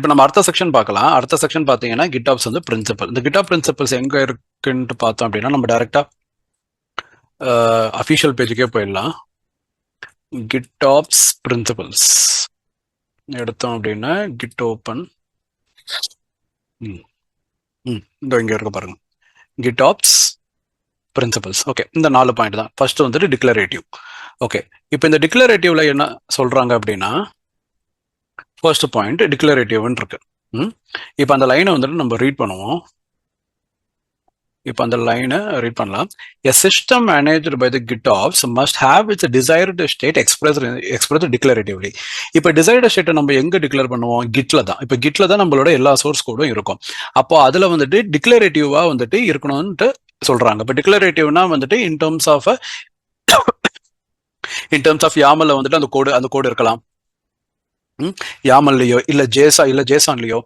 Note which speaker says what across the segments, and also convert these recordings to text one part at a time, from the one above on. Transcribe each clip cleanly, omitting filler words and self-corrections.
Speaker 1: இப்போ நம்ம அடுத்த செக்ஷன் பார்க்கலாம். அடுத்த செக்ஷன் பார்த்தீங்கன்னா GitOps வந்து பிரின்சிபல். இந்த GitOps பிரின்சிபல்ஸ் எங்க இருக்குன்ட்டு பார்த்தோம் அப்படின்னா நம்ம டைரக்டா அஃபிஷியல் பேஜுக்கே போயிடலாம். GitOps பிரின்சிபல்ஸ் எடுத்தோம் அப்படின்னா கிட் ஓப்பன் இந்த இங்க இருக்க பாருங்க GitOps பிரின்சிபல்ஸ். ஓகே, இந்த 4 பாயிண்ட் தான். ஃபர்ஸ்ட் வந்துட்டு டிக்ளரேட்டிவ். ஓகே, இப்போ இந்த டிக்ளரேட்டிவ்ல என்ன சொல்றாங்க அப்படின்னா ஃபர்ஸ்ட் பாயிண்ட் டிக்ளரேட்டிவ்னு இருக்கு. இப்போ அந்த லைனை வந்துட்டு நம்ம ரீட் பண்ணுவோம். இப்போ அந்த லைனை ரீட் பண்ணலாம். A system managed by the GitOps must have its desired state expressed declaratively. இப்போ desired state நம்ம எங்க டிக்ளேர் பண்ணுவோம்? கிட்ல தான். இப்போ கிட்ல தான் நம்மளோட எல்லா சோர்ஸ் கோடும் இருக்கும். அப்போ அதுல வந்துட்டு டிக்ளரேட்டிவா வந்துட்டு இருக்கணும்னு சொல்றாங்க. இப்போ டிக்ளரேட்டிவ்னா வந்துட்டு இன் டர்ம்ஸ் ஆஃப் YAML வந்துட்டு அந்த கோடு இருக்கலாம். YAMLலையோ இல்ல ஜேசான்லயோ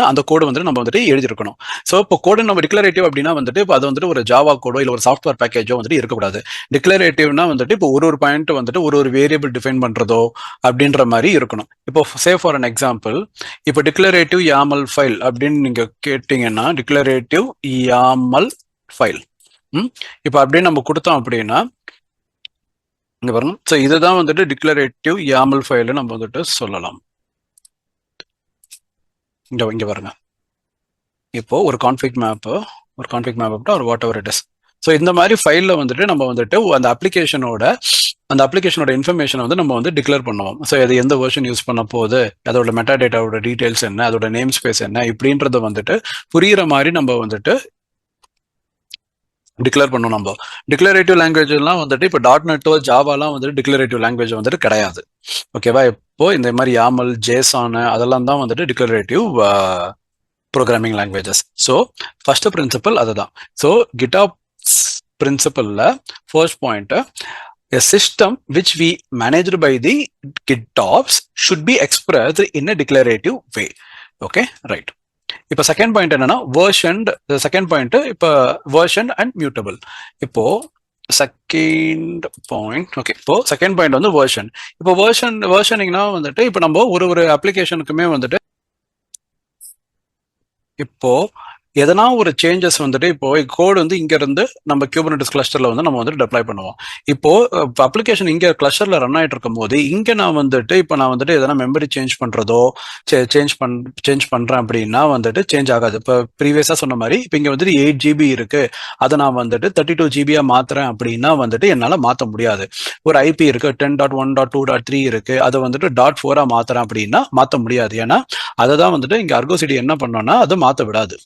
Speaker 1: அந்த கோடு வந்துட்டு நம்ம வந்துட்டு எழுதிருக்கணும். ஸோ இப்போ கோடு நம்ம டிக்ளரேட்டிவ் அப்படின்னா வந்துட்டு இப்போ அது வந்துட்டு ஒரு ஜாவா கோடோ இல்லை ஒரு சாஃப்ட்வேர் பேக்கேஜோ வந்துட்டு இருக்கக்கூடாது. டிக்ளரேட்டிவ்னா வந்துட்டு இப்போ ஒரு பாயிண்ட் வந்துட்டு ஒரு வேரியபிள் டிஃபைன் பண்றதோ அப்படின்ற மாதிரி இருக்கணும். இப்போ சே ஃபார் அன் எக்ஸாம்பிள், இப்போ டிக்ளரேட்டிவ் YAML ஃபைல் அப்படின்னு நீங்க கேட்டீங்கன்னா டிக்ளரேட்டிவ் YAML ஃபைல் இப்போ அப்படின்னு நம்ம கொடுத்தோம் அப்படின்னா இங்க பாருங்க. ஸோ இதுதான் வந்துட்டு டிக்ளரேட்டிவ் YAML ஃபைல் நம்ம வந்துட்டு சொல்லலாம். இங்க பாருங்க. இப்போ ஒரு கான்ஃபிக் மேப் ஒரு what ever it is. So இந்த மாதிரி ஃபைல்ல வந்துட்டு நம்ம வந்துட்டு அந்த அப்ளிகேஷனோட இன்ஃபர்மேஷனை வந்து நம்ம வந்து டிக்ளேர் பண்ணுவோம். ஸோ அது எந்த வெர்ஷன் யூஸ் பண்ண போகுது, அதோட மெட்டா டேட்டாவோட டீடைல்ஸ் என்ன, அதோட நேம் ஸ்பேஸ் என்ன, இப்படின்றத வந்துட்டு புரியுற மாதிரி நம்ம வந்துட்டு டிக்ளேர் பண்ணணும். நம்ம டிக்ளரேட்டிவ் லாங்குவேஜ் எல்லாம் வந்துட்டு இப்போ .NET ஜாவாலாம் வந்துட்டு டிக்ளரேட்டிவ் லாங்குவேஜ் வந்துட்டு கிடையாது. ஓகேவா? இப்போ இந்த மாதிரி YAML JSON அதெல்லாம் தான் வந்துட்டு declarative programming languages. So first principle அதுதான். ஸோ GitOps பிரின்சிபல்ல first point, a system which we managed by the GitOps should be expressed in a declarative way. Okay, right. இப்போ செகண்ட் பாயிண்ட் என்னன்னா second point இப்போ version and mutable. இப்போ second point okay, இப்போ second point வந்து version. இப்போ வெர்ஷனிங்னா வந்துட்டு இப்போ நம்ம ஒரு அப்ளிகேஷனுக்குமே வந்துட்டு இப்போ எதனா ஒரு சேஞ்சஸ் வந்துட்டு இப்போ கோடு வந்து இங்க இருந்து நம்ம Kubernetes கிளஸ்டர்ல வந்து நம்ம வந்துட்டு டெப்ளாய் பண்ணுவோம். இப்போ அப்ளிகேஷன் இங்க கிளஸ்டர்ல ரன் ஆயிட்டு இருக்கும் போது இங்க நான் வந்துட்டு எதனா மெமரி சேஞ்ச் பண்றதோ சேஞ்ச் பண்றேன் அப்படின்னா வந்துட்டு சேஞ்ச் ஆகாது. இப்போ ப்ரீவியஸா சொன்ன மாதிரி இப்போ இங்க வந்துட்டு 8 GB இருக்கு, அதை நான் வந்துட்டு 32 GB மாத்துறேன் அப்படின்னா வந்துட்டு என்னால மாத்த முடியாது. ஒரு IP இருக்கு 10.1.2.3 இருக்கு, அதை வந்துட்டு .4 மாத்துறேன் அப்படின்னா மாத்த முடியாது. ஏன்னா அதை தான் வந்துட்டு இங்க Argo CD என்ன பண்ணோம்னா அதை மாத்த விடாது.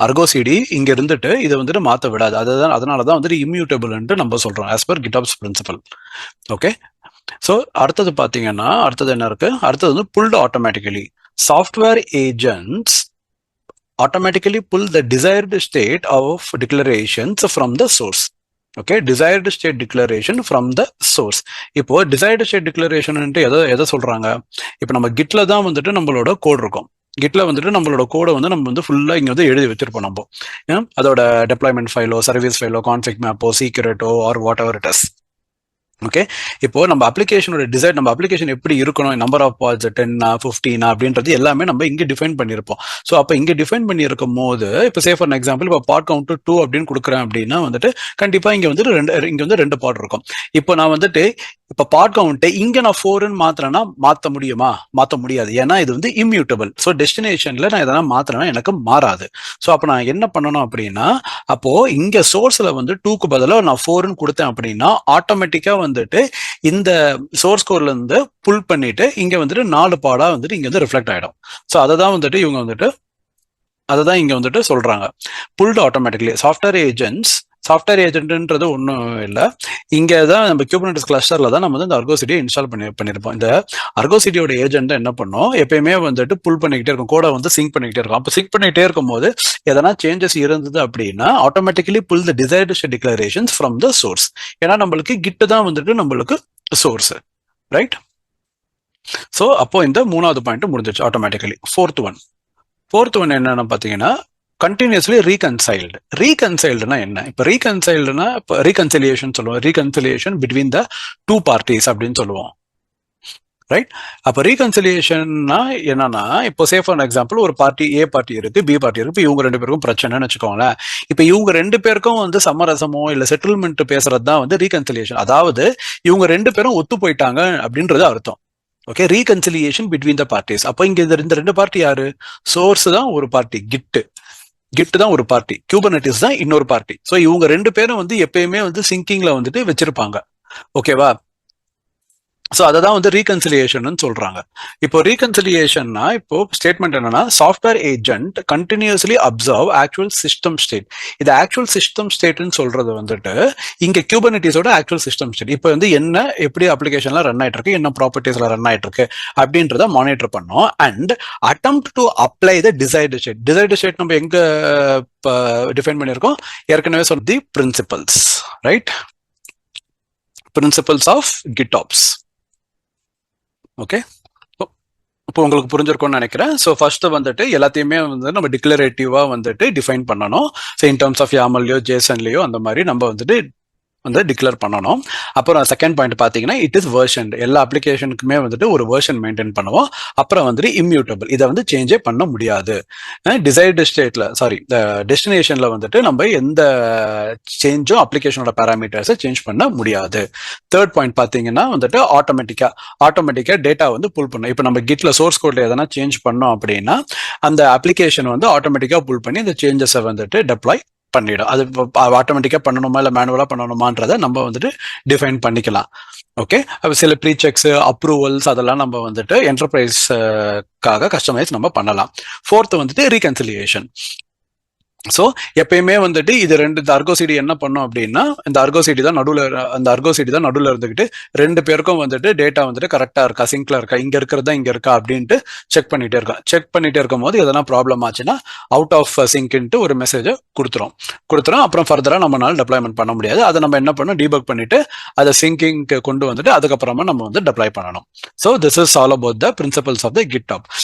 Speaker 1: Argo CD இங்க இருந்துட்டு இதை வந்துட்டு மாத்த விடாது. அதனாலதான் வந்துட்டு இம்யூட்டபிள்ன்ட்டு நம்ம சொல்றோம் as per GitOps principle. Okay, so அடுத்தது பாத்தீங்கன்னா என்ன இருக்கு? அடுத்தது வந்து pulled automatically. Software agents automatically pull the desired state of declarations from the source. Okay, desired state declaration from the source. இப்போ desired state declaration எதை சொல்றாங்க? இப்போ நம்ம கிட்ல தான் வந்துட்டு நம்மளோட கோட் இருக்கும். கிட்ல வந்துட்டு நம்மளோட கோடை வந்து நம்ம வந்து ஃபுல்லா இங்க வந்து எழுதி வச்சிருப்போம். நம்ம அதோட டெப்ளாய்மெண்ட் ஃபைலோ சர்வீஸ் ஃபைலோ கான்ஃபிக் மேப்போ சீக்ரெட்டோ or whatever it is. Okay, இப்போ நம்ம அப்ளிகேஷனோட டிசைன், நம்ம அப்ளிகேஷன் எப்படி இருக்கணும், நம்பர் ஆஃப் பார்ட்ஸ் 10 15 அப்படின்றது எல்லாமே நம்ம இங்க டிஃபைன் பண்ணிருப்போம். ஸோ அப்போ இங்க டிஃபைன் பண்ணியிருக்கும் போது இப்போ சே ஃபார் எக்ஸாம்பிள் இப்போ பார்ட் கவுண்ட் 2 அப்படின்னு கொடுக்குறேன் அப்படின்னா வந்துட்டு கண்டிப்பா இங்க வந்து 2 பார்ட் இருக்கும். இப்போ நான் வந்துட்டு இப்போ பார்ட் கவுண்ட் இங்க நான் 4ன்னு மாத்திரேன்னா மாத்த முடியுமா? மாத்த முடியாது. ஏன்னா இது வந்து இம்யூட்டபிள். ஸோ டெஸ்டினேஷன்ல நான் எதனா மாத்திரேன்னா எனக்கு மாறாது. ஸோ அப்போ நான் என்ன பண்ணணும் அப்படின்னா அப்போ இங்க சோர்ஸ்ல வந்து 2க்கு பதிலாக நான் 4ன்னு கொடுத்தேன் அப்படின்னா ஆட்டோமேட்டிக்கா வந்துட்டு இந்த சோர்ஸ் கோட்ல இருந்து புல் பண்ணிட்டு இங்க வந்துட்டு 4 பார்டா வந்துட்டு இங்க வந்து ரிஃப்ளெக்ட் ஆயிடும். ஸோ அதை தான் வந்துட்டு இவங்க வந்துட்டு இங்க வந்துட்டு சொல்றாங்க புல்டு ஆட்டோமேட்டிக்கலி. சாஃப்ட்வேர் ஏஜென்ட்ன்றது ஒன்றும் இல்லை. இங்கே தான் நம்ம Kubernetes கிளஸ்டர்ல தான் நம்ம வந்து இந்த Argo CD இன்ஸ்டால் பண்ணியிருப்போம். இந்த Argo CD-யோட ஏஜென்ட் என்ன பண்ணும், எப்பயுமே வந்துட்டு புல் பண்ணிக்கிட்டே இருக்கும், கோடை வந்து சிங்க் பண்ணிக்கிட்டே இருக்கும். அப்போ சிங்க் பண்ணிக்கிட்டே இருக்கும் போது எதனா சேஞ்சஸ் இருந்தது அப்படின்னா automatically pull the desired declarations from the source. ஏன்னா நம்மளுக்கு கிட் தான் வந்துட்டு நம்மளுக்கு சோர்ஸ், ரைட்? ஸோ அப்போ இந்த 3வது பாயிண்ட் முடிஞ்சிச்சு ஆட்டோமேட்டிக்கலி. ஃபோர்த் ஒன் என்னன்னு பார்த்தீங்கன்னா கண்டினியூஸ்லி ரீகன்சைல்டுனா என்ன? இப்போ ரீகன்சிலியேஷன் சொல்லுவோம். ரீகன்சிலியேஷன் பிட்வீன் த 2 பார்ட்டிஸ் அப்படின்னு சொல்லுவோம். ரைட். அப்ப ரீகன்சிலியேஷன்னா என்னன்னா, இப்போ சே ஃபார் எக்ஸாம்பிள் ஒரு பார்ட்டி ஏ பார்ட்டி இருக்கு, பி பார்ட்டி இருக்கு. இப்போ இவங்க 2 பேருக்கும் பிரச்சனைன்னு வச்சுக்கோங்களேன். இப்போ இவங்க 2 பேருக்கும் வந்து சமரசமோ இல்ல செட்டில்மெண்ட் பேசுறது தான் வந்து ரீகன்சிலியேஷன். அதாவது இவங்க 2 பேரும் ஒத்து போயிட்டாங்க அப்படின்றது அர்த்தம். Okay, reconciliation between the parties. அப்போ இங்க இந்த 2 பார்ட்டி யாரு? சோர்ஸ் தான் ஒரு பார்ட்டி, கிட் தான் ஒரு பார்ட்டி, குபர்னெட்டிஸ் தான் இன்னொரு பார்ட்டி. ஸோ இவங்க 2 பேரும் வந்து எப்பயுமே வந்து சிங்கிங்ல வந்துட்டு வச்சிருப்பாங்க. ஓகேவா? ஸோ அதை தான் வந்து ரீகன்சிலியேஷன் சொல்றாங்க. இப்போ ரீகன்சிலியேஷன்னா இப்போ ஸ்டேட்மெண்ட் என்னன்னா, software agent continuously observe actual system state. இது ஆக்சுவல் சிஸ்டம் ஸ்டேட்னு சொல்றது வந்துட்டு இங்க கியூபர்னெட்டிஸோட ஆக்சுவல் சிஸ்டம் ஸ்டேட். இப்போ வந்து என்ன எப்படி அப்ளிகேஷன்ல ரன் ஆயிட்டு இருக்கு, என்ன ப்ராப்பர்ட்டிஸ்ல ரன் ஆயிட்டு இருக்கு அப்படின்றத மானிட்டர் பண்ணோம். And attempt to apply the desired state. Desired state நம்ம எங்க டிஃபைன் பண்ணியிருக்கோம் ஏற்கனவே சொன்ன the principles, right? Principles of GitOps. Okay, இப்போ உங்களுக்கு புரிஞ்சிருக்கும்னு நினைக்கிறேன். ஸோ ஃபர்ஸ்ட் வந்துட்டு எல்லாத்தையுமே வந்து நம்ம டிக்ளரேட்டிவா வந்துட்டு டிஃபைன் பண்ணணும். ஸோ இன் டர்ம்ஸ் ஆஃப் யாமல்லையோ ஜேசன்லயோ அந்த மாதிரி நம்ம வந்துட்டு வந்து டிக்ளேர் பண்ணணும். அப்புறம் செகண்ட் பாயிண்ட் பார்த்தீங்கன்னா இட் இஸ் வெர்ஷன். எல்லா அப்ளிகேஷனுக்குமே வந்துட்டு ஒரு வெர்ஷன் மெயின்டைன் பண்ணுவோம். அப்புறம் வந்துட்டு இம்யூட்டபிள், இதை வந்து சேஞ்சே பண்ண முடியாது. டிசைர்டு ஸ்டேட்ல டெஸ்டினேஷன்ல வந்துட்டு நம்ம எந்த சேஞ்சும் அப்ளிகேஷனோட பேராமீட்டர்ஸை சேஞ்ச் பண்ண முடியாது. தேர்ட் பாயிண்ட் பார்த்தீங்கன்னா வந்துட்டு ஆட்டோமேட்டிக்கா டேட்டா வந்து புல் பண்ணும். இப்போ நம்ம கிட்ல சோர்ஸ் கோட்ல எதனா சேஞ்ச் பண்ணோம் அப்படின்னா அந்த அப்ளிகேஷன் வந்து ஆட்டோமேட்டிக்கா புல் பண்ணி இந்த சேஞ்சஸை வந்துட்டு டெப்ளாய் பண்ணிடும். அது ஆட்டோமேட்டிக்கா பண்ணணுமா இல்ல மேனுவலா பண்ணணுமான்றதை நம்ம வந்துட்டு டிஃபைன் பண்ணிக்கலாம். ஓகே, சில ப்ரீ செக்ஸ், அப்ரூவல்ஸ் அதெல்லாம் நம்ம வந்துட்டு என்டர்பிரைஸ்க்காக கஸ்டமைஸ் நம்ம பண்ணலாம். ஃபோர்த் வந்துட்டு ரீகன்சிலியேஷன். ஸோ எப்பயுமே வந்துட்டு இது இந்த அர்கோசிடி என்ன பண்ணும் அப்படின்னா, இந்த அர்கோசிடி தான் நடுவில் இருந்துகிட்டு 2 பேருக்கும் வந்துட்டு டேட்டா வந்துட்டு கரெக்டா இருக்கா, சிங்க்ல இருக்கா, இங்க இருக்கிறதா இங்க இருக்கா அப்படின்ட்டு செக் பண்ணிட்டே இருக்கும் போது எதனா ப்ராப்ளம் ஆச்சுன்னா அவுட் ஆஃப் சிங்க்ன்ட்டு ஒரு மெசேஜை கொடுத்துரும். அப்புறம் ஃபர்தரா நம்மளால டெப்ளாய்மெண்ட் பண்ண முடியாது. அதை நம்ம என்ன பண்ணணும், டீபக் பண்ணிட்டு அதை சிங்கிங்க்கு கொண்டு வந்துட்டு அதுக்கப்புறமா நம்ம வந்து டெப்ளாய் பண்ணணும். So this is all about the principles of the GitOps.